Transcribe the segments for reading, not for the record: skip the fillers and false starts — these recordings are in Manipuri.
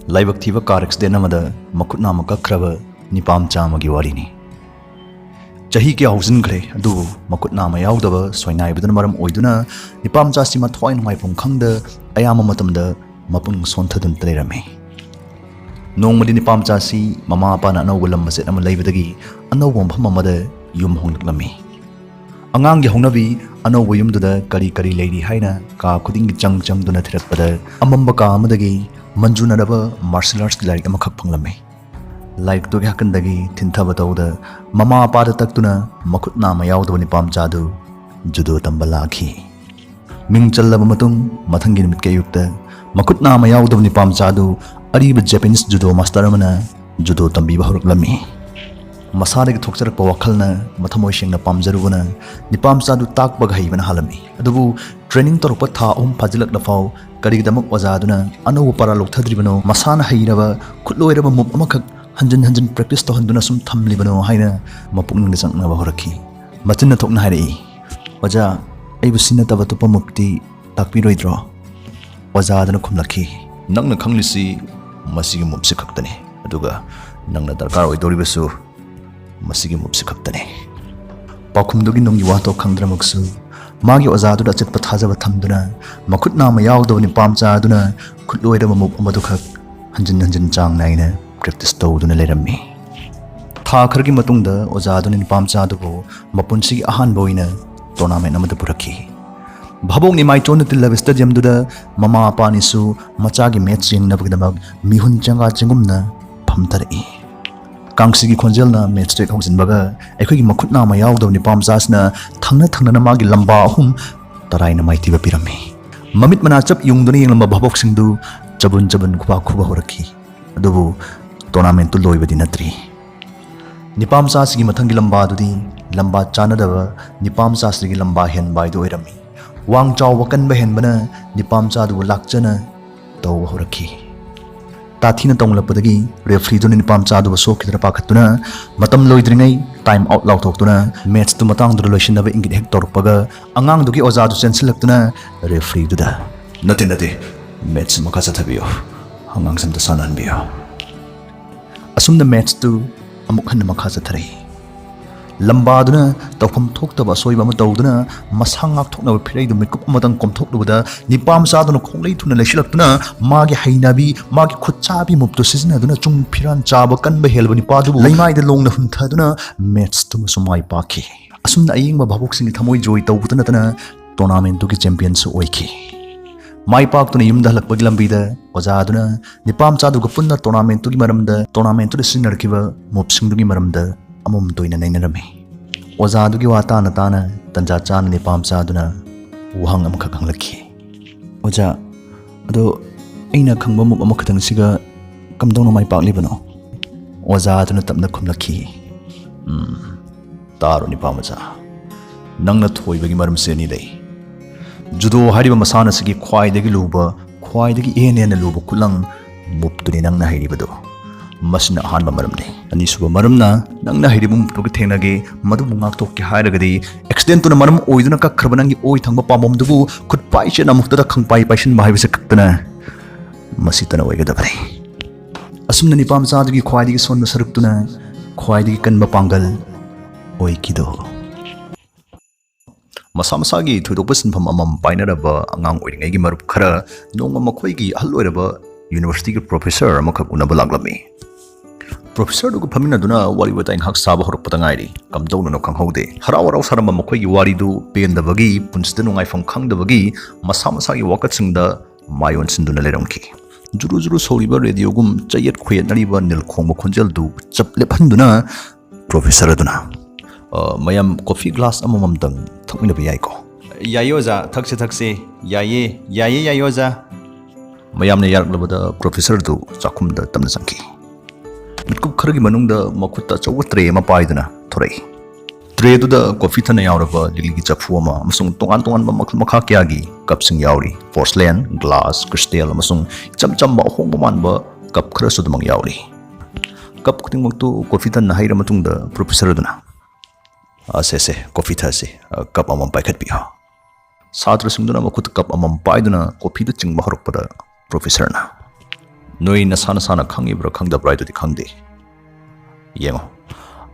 लाइबक थीबा कार एक्सीडेंट अमदा मखुट नाम कखरबा निपाम चामगी वारीनी चही क्या हौजिनख्रे अदु मखुट नाम याउदबा सोइनाइबदन मरम ओइदुना निपाम चासी मथ्वाइ नुंगाइफम खंगद अयाम मतमदा मपुंग सोंथदुन तलेरमे नोंमदि निपाम चासी ममा पाना अनौब लम्बसे अमा लैबदगी अनौब मफम अमदा युम होंगलक्लमी अंगांगी हौनबी अनौब युमदुदा करी करी लेरी हाइना का खुदिंगी चंग चंगदुना थिरकपदा अमंब का अमदगी मंजुनरबा मार्शल आर्ट्स लाइक अमखक फंगलमे लाइक तो हकंदगी थिंथब तौद ममा पाद तक्तुना मखुट नाम याउदब निपाम चादु जुदो तंबा लाखी मिंग चल्लब मतुंग मथंगी निमित के युक्त मखुट नाम याउदब निपाम चादु अरीब जापानीज जुदो मास्टर अमना जुदो तंबीबा हरकलमी मसादगी थोक्चरक वखलना मथमोय सेंगना पामजरुबना निपाम चादु ताकबग हैबना हालमी अदुबु ट्रेनिंग तोरप था ओम फाजिलक दफाव करीगदमक ओजादुना अनौब पारा लोकथद्रिबनो मसाना हैरबा खुटलोइरबा मुप अमखक हंजन हंजन प्रैक्टिस तो हंदुना सुम थमलिबनो हाइना मपुंग संगना हरखी मचिन थोकना हाइरई ओजा अइबु सिनतब तुप मुक्ति ताकपिरोइद्रो ओजादना खुमलखी नंगना खंगलिसि मसिगी मुपसे खक्तने अदुगा नंगना दरकार ओइदोरिबसु मसिगी मुपसे खक्तने पाखुमदुगी नोंगी वातो खंगद्रमक्सु मागी ओजादुदा चटप थाजब थमदुना मखुट नाम याउदब निपाम चादुना खुटलोइरब मुप अमदुखक हंजन हंजन चांग नाइना प्रैक्टिस तौदुना लेरम्मी था खरगी मतुंगदा ओजादुना निपाम चादुबो मपुंसिगी अहानबा ओइना टूर्नामेंट अमदा पुरखी भाबोंगनि माइचोन तिल्लब स्टेडियमदुदा ममा अपानिसु मचागी मैच येंगनबगदमक मिहुन चंगा चिंगुमना फमथरई कांगसिगी खोंजेलना मैच टेक हौजिनबगा अखोगी मखुट नाम याउदब निपाम चासना थंगना थंगना मागी लंबा अहुम तराइना माइतिबा पिरम्मी ममित मना चप युंगदुना येंगलंबा भाबोकसिंगदु चबुन चबुन खुबा खुबा होरखी अदुबु टूर्नामेंट तो लोइबदि नत्री निपाम चासगी मथंगी लंबादुदी लंबा चानदबा निपाम चासगी लंबा हेनबाइदो ओइरम्मी वांग चाव कनबा हेनबना निपाम चादुबु लाक्चना तौ होरखी ताथीना तौंगलपदगी रेफरीदुना निपाम चादुबु सोखिदरा पाखतुना मतम लोइद्रिङै टाइम आउट लाउथोक्तुना मैच तु मतंगदुदा लोइसिनबा इंगित हेक तौरपगा अंगांगदुगी ओजादु चेंसिलक्तुना रेफरीदुदा नते मैच मखा चथबियो हंगांगसमता सानहनबियो असुमना मैच तु अमुक हन मखा चथरई लंबादुना तौफम थोक्तबा सोइबा म तौदुना मसांगाक थोकनबा फिरैदु मिकुप अमदंग कोमथोक्लुबदा निपाम चादुना खोंगलै थुना लेसिलक्तुना मागी हैनाबी मागी खुचाबी मुप्तु सिजनदुना चुंग फिरान चाबा कनबा हेलबा निपादुबु लैमाइदा लोंना हुंथादुना मैच तु सुमाइ पाखी असुमना अयिंगबा भाबोकसिंगि थमोइ जोइ तौबुदनतना टूर्नामेंट की चैंपियन सु ओइखी माइ पाक्तुना युमदा हलक्पगी लंबीदा ओजादुना निपाम चादुगा पुन्ना टूर्नामेंट की मरमदा टूर्नामेंट तु सिनरखिबा मुपसिंगदुगी मरमदा अमुम तोइना नैनरमी ओजादुगी वाताना ताना तंजा चाना निपाम चादुना वहंग अमखक हंगलखी ओजा अदो अइना खंबा मुप अमखतंगसिगा कमदौना माइ पाक्लिबनो ओजादुना तमना खुमलखी तारो निपाम चा नंगना थोइबगी मरमसे नि लै जुदो हारिबा मसाना सिगी ख्वाइदगी लुबा ख्वाइदगी एनेना लुबा खुलंग मुप्तुनि नंगना हाइरिबदो मसना अहानबा मरमने अनिसुबा मरमना नंगना हाइरिबा मुप्तुगी थेंनागे मदुबु ngaktokki हाइरगदी एक्सीडेंट तुना मरम ओइदुना कखरबा नंगी ओइ थंगबा पामोमदुबु खुटपाइचे नमुक्तदा खंगपाइ पाइसन बाहाइबसे कक्तना मसितना ओइगदबने असुमना निपाम चादगी ख्वाइदगी सोनबा सरुक्तुना ख्वाइदगी कनबा पांगल ओइकिदो मसा मसागी थुदोकपा सिनफम अमम पाइनरबा अंगांग ओइरिङैगी मरुप खरा नोंगा मखोइगी हल ओइरबा यूनिवर्सिटी के प्रोफेसर अमखक उनबा लाग्लमी प्रोफेसर दुगु फमिनदुना वारी वताइं हक साबा होरकपता ngairi kamdauno khanghaude haraw haraw saramba mokhoigi waridu pendabagi punsida nungaifam khangdabagi masa masagi wakatsingda mayon sinduna leramki juru juru soriba radio gum chayet khuyetnariba nilkhongba khonjel du chaplephanduna professor अदुना मयम कॉफी ग्लास अमममदंग थकमिनबा याइको यायोजा थक्से थक्से याये याये यायोजा मयामने यारकलबदा प्रोफेसर दु चाखुमदा तमना संखी मिटकुप खरगी मनुंगदा मखुत्ता चौवा ट्रे अमा पाइदुना थोरई ट्रे दुदा कॉफी थना यावरबा लिलिगी चफु अमा अमसुंग तोंगान तोंगान मखल मखा क्यागी कपसिंग यावरी पोर्सलेन ग्लास क्रिस्टल अमसुंग चमचम होंगबा मानबा कप खरा सुदमंग यावरी कप खुदिंगमक्तु कॉफी थना हाइरा मतुंगदा प्रोफेसर अदुना असे कॉफी थासे कप अमम पाइखतपियो सात्र सिंगदुना मखुत कप अमम पाइदुना कॉफी दु चिंगबा हरकपदा प्रोफेसर ना Noi nasana sana khangibra khangdabra idudi khangde. Yengo.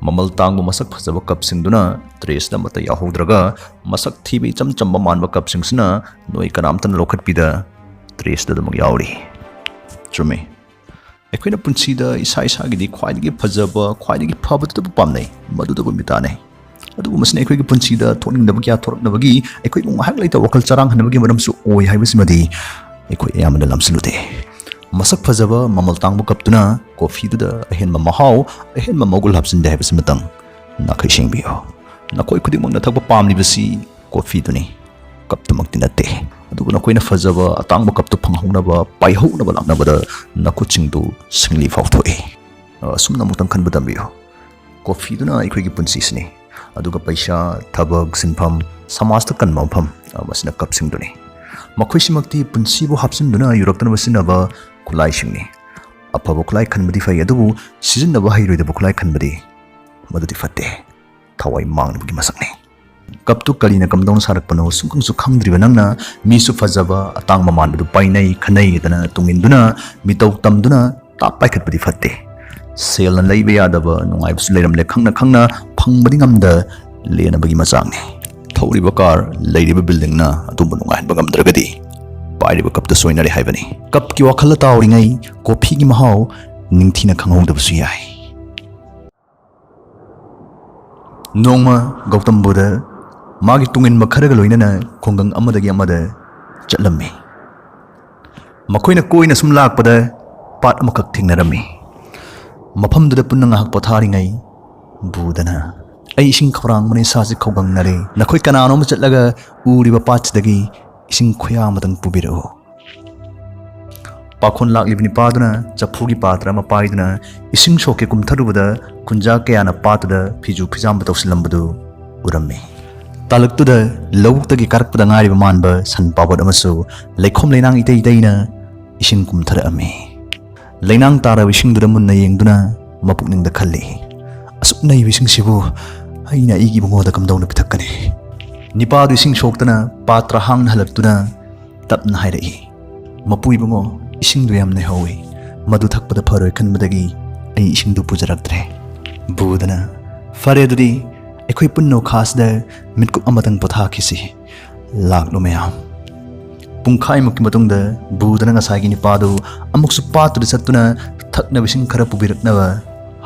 Mamal tangbu masak phajaba kapsingduna tres da mata yahudraga masak thibi chamba manba kapsingsna noi kanamtan lokhat pida tres da mag yauri. Chume. Ekwina punsida isa isa gidi khwaidigi phajaba khwaidigi phabatu bu pamnai madu da bu mitane. Adu masne ekwigi punsida thoning da bagya thorak na bagi ekwai ngahak laita wakal charang hanabagi maramsu oi haibismadi ekwai yamana lamslude. Masak phajaba mamal tangbu kaptuna coffee da ahen ma mahau ahen ma mogul hapsin de habis matang na khai singbiyo na koi khudi mang na thakba pamni basi coffee duni kap tu mak tinate adu na koi na phajaba atangbu kap tu phanghong na ba pai ho na ba lang na ba da na kuching du singli fau thoi sumna mutang khan badam biyo coffee duna ikhoi gi punsi sini adu ga paisa thabak sinpham samaj ta kan mawpham masina kap sing duni makhoi simakti punsi bu hapsin duna yurak tan basina ba kulai singni apabo kulai khanbadi fai adubu season na bahai roi da kulai khanbadi madudi fatte thawai mang bugi masakne kaptu kalina kamdong sarak pano sungkang su khangdriba nangna mi su fajaba atang maman du painai khanai dana tunginduna mitau tamduna ta paikhat badi fatte sel na leibe yadaba nungai bus leiram le khangna phangbadi ngamda lena bagi masakne thawri bakar leiriba building na atumbu nungai bagam dragadi पाइरिब कप द सोइनरे हाइबनी कप की वखल ताउरिङै कॉफी की महाउ निंगथिना खंगौदबसु याय नोंमा गौतम बुद्ध मागी तुंगिन मखरग लोइनना खोंगंग अमदगी अमद चलम्मी मखोइना कोइना सुम लाकपदा पाट अमखक थिंगनरमी मफमदुदा पुन्ना ngahak पथारिङै बुदना ai ising khorang mani saji khogang nare nakhoi kanano ma chatlaga uriba pachdagi ising khoya matang pubiro pakhon lak libni paduna chaphugi patra ma paiduna ising shoke kumtharubada kunja kayana patuda phiju phijam batausilambadu uramme talaktuda lawuktagi karakpada ngariba manba san pawad amasu leikhom leinang itei iteina ising kumthara ame leinang tara ising duda munna yengduna mapukning da khalli asuknai ising sibu aina igi bungoda kamdawna pithakane Nipadu ising shoktana patra hang halaktuna tapna hairai mapui bungo ising du yamne hawi madu thakpada pharoi khanbadagi ai ising du pujaraktre budana fare dudi ekhoi punno khasda mitku amatang potha khisi laklo mayam pungkhai mukki matungda budana ngasagi nipadu amuksu patu satuna thakna bising khara pubiraknawa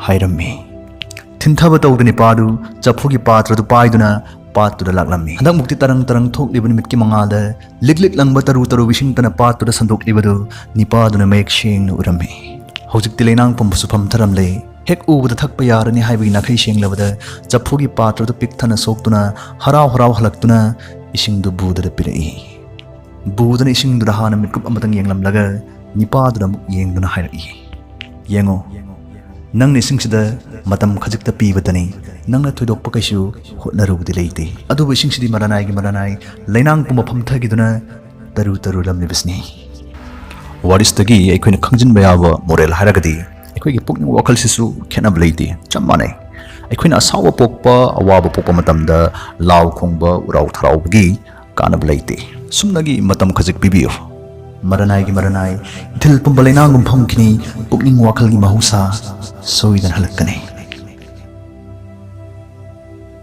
hairammi thinthaba tawda nipadu chaphugi patra du paiduna पातु द लागलामी हदक मुक्ति तरंग तरंग थोक लिबन मिट की मंगादा लिक लिक लंगबा तरु तरु विशिंग तना पातु द संदोक लिबदु निपादुना मेक शेंग नु उरमे हौजिक तिलेनांग पमसु फम थरम ले हेक उबद थक प यारनी हाइबि नाखै शेंग लबदा चफुगी पात्र द पिक थना सोक्तुना हराव हराव हलक्तुना इसिंग दु बुद द पिरई बुदन इसिंग दु हाना मिटकुप अमतंग येंगलम लगा निपादुना मुक येंगदुना हाइरई येंगो नंग निसिंग सिदा मतम खजिकता पीबतनी नंगना थोइदोक पकैसु होटनरुबदि लेइते अदुबो इसिंग सिदि मरानाय लैनांग पुम फमथगिदुना तरु तरु लमलिबसनी वारिस्तगी अखोइना खंजिनबा याबा मोरेल हारगदि अखोइगी पुकनिंग वखल सिसु खेनाब लेइते चम्मानै अखोइना असावा पोकपा अवाबा पोकपा मतमदा लाव खोंगबा उराव थरावबगी कानब लेइते सुमनगी मतम खजिक पिबियो मरानाय दिल पुंबा लैनांगुम फमखिनी पुकनिंग वखलगी महुसा सोइदन हलकने